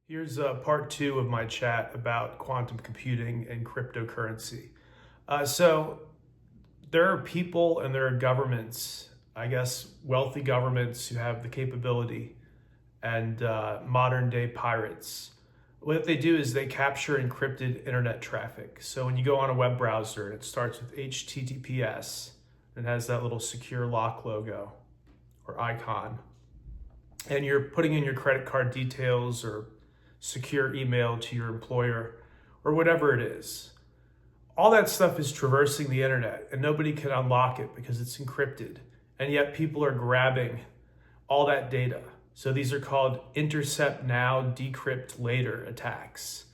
Here's part two of my chat about quantum computing and cryptocurrency. So there are people and there are governments, I guess wealthy governments who have the capability and modern day pirates. What they do is they capture encrypted internet traffic. So when you go on a web browser and it starts with HTTPS and has that little secure lock logo or icon, and you're putting in your credit card details or secure email to your employer or whatever it is. All that stuff is traversing the internet and nobody can unlock it because it's encrypted. And yet people are grabbing all that data. So these are called intercept now, decrypt later attacks.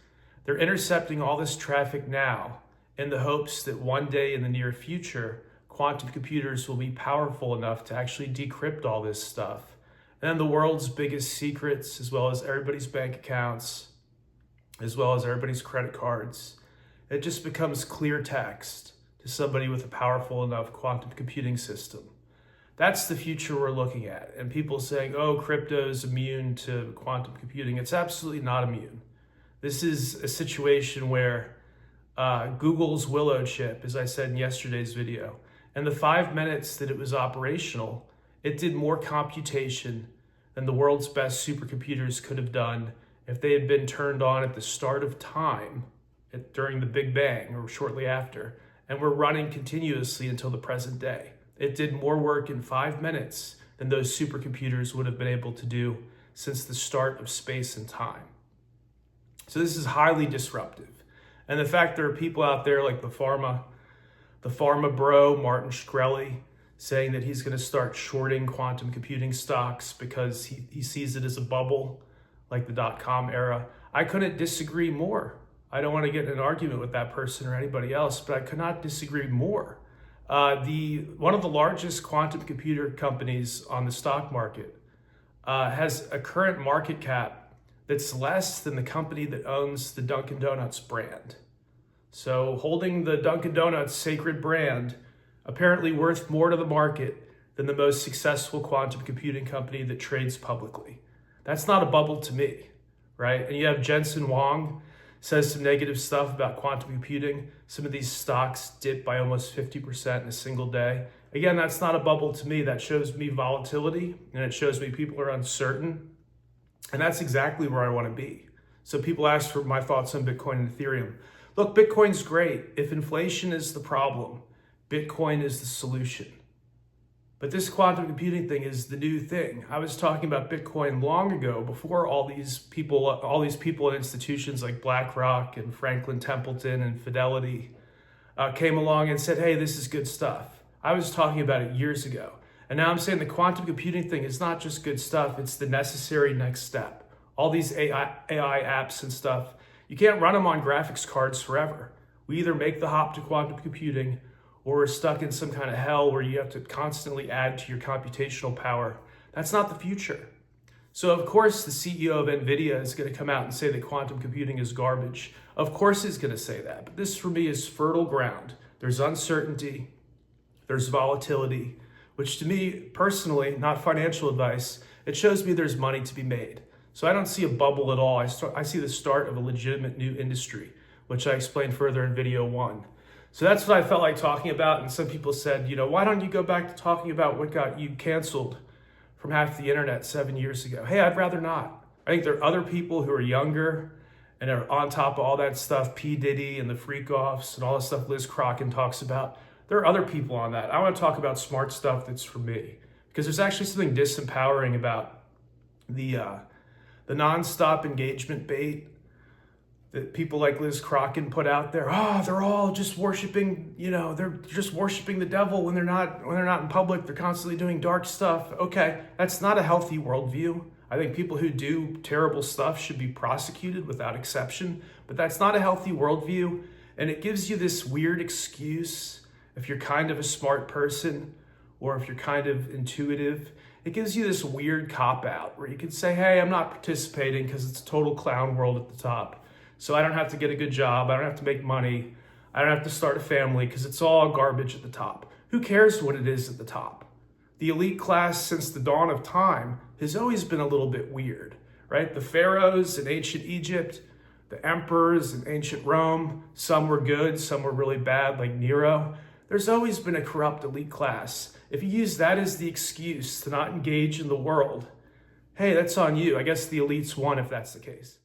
They're intercepting all this traffic now in the hopes that one day in the near future, quantum computers will be powerful enough to actually decrypt all this stuff. And then the world's biggest secrets, as well as everybody's bank accounts, as well as everybody's credit cards, it just becomes clear text to somebody with a powerful enough quantum computing system. That's the future we're looking at. And people saying, oh, crypto is immune to quantum computing. It's absolutely not immune. This is a situation where Google's Willow Chip, as I said in yesterday's video, and the 5 minutes that it was operational, it did more computation than the world's best supercomputers could have done if they had been turned on at the start of time during the Big Bang or shortly after, and were running continuously until the present day. It did more work in 5 minutes than those supercomputers would have been able to do since the start of space and time. So this is highly disruptive. And the fact there are people out there like the Pharma Bro, Martin Shkreli, saying that he's going to start shorting quantum computing stocks because he sees it as a bubble like the dot-com era. I couldn't disagree more. I don't want to get in an argument with that person or anybody else, but I could not disagree more. One of the largest quantum computer companies on the stock market has a current market cap that's less than the company that owns the Dunkin' Donuts brand. So holding the Dunkin' Donuts sacred brand apparently worth more to the market than the most successful quantum computing company that trades publicly. That's not a bubble to me, right? And you have Jensen Huang says some negative stuff about quantum computing. Some of these stocks dip by almost 50% in a single day. Again, that's not a bubble to me. That shows me volatility and it shows me people are uncertain. And that's exactly where I want to be. So people ask for my thoughts on Bitcoin and Ethereum. Look, Bitcoin's great. If inflation is the problem, Bitcoin is the solution. But this quantum computing thing is the new thing. I was talking about Bitcoin long ago before all these people and institutions like BlackRock and Franklin Templeton and Fidelity came along and said, hey, this is good stuff. I was talking about it years ago. And now I'm saying the quantum computing thing is not just good stuff, it's the necessary next step. All these AI apps and stuff, you can't run them on graphics cards forever. We either make the hop to quantum computing or we're stuck in some kind of hell where you have to constantly add to your computational power. That's not the future. So of course the CEO of Nvidia is going to come out and say that quantum computing is garbage. Of course he's going to say that. But this for me is fertile ground. There's uncertainty, there's volatility, which to me personally, not financial advice, it shows me there's money to be made. So I don't see a bubble at all. I see the start of a legitimate new industry, which I explained further in video 1. So that's what I felt like talking about. And some people said, why don't you go back to talking about what got you canceled from half the internet 7 years ago? Hey, I'd rather not. I think there are other people who are younger and are on top of all that stuff, P. Diddy and the freak-offs and all the stuff Liz Crocken talks about. There are other people on that. I want to talk about smart stuff that's for me. Because there's actually something disempowering about the nonstop engagement bait that people like Liz Crocken put out there. Oh, they're all just worshiping, they're just worshiping the devil when they're not in public. They're constantly doing dark stuff. Okay, that's not a healthy worldview. I think people who do terrible stuff should be prosecuted without exception, but that's not a healthy worldview. And it gives you this weird excuse if you're kind of a smart person or if you're kind of intuitive. It gives you this weird cop-out where you can say, hey, I'm not participating because it's a total clown world at the top. So I don't have to get a good job. I don't have to make money. I don't have to start a family because it's all garbage at the top. Who cares what it is at the top? The elite class since the dawn of time has always been a little bit weird, right? The pharaohs in ancient Egypt, the emperors in ancient Rome, some were good, some were really bad, like Nero. There's always been a corrupt elite class. If you use that as the excuse to not engage in the world, hey, that's on you. I guess the elites won if that's the case.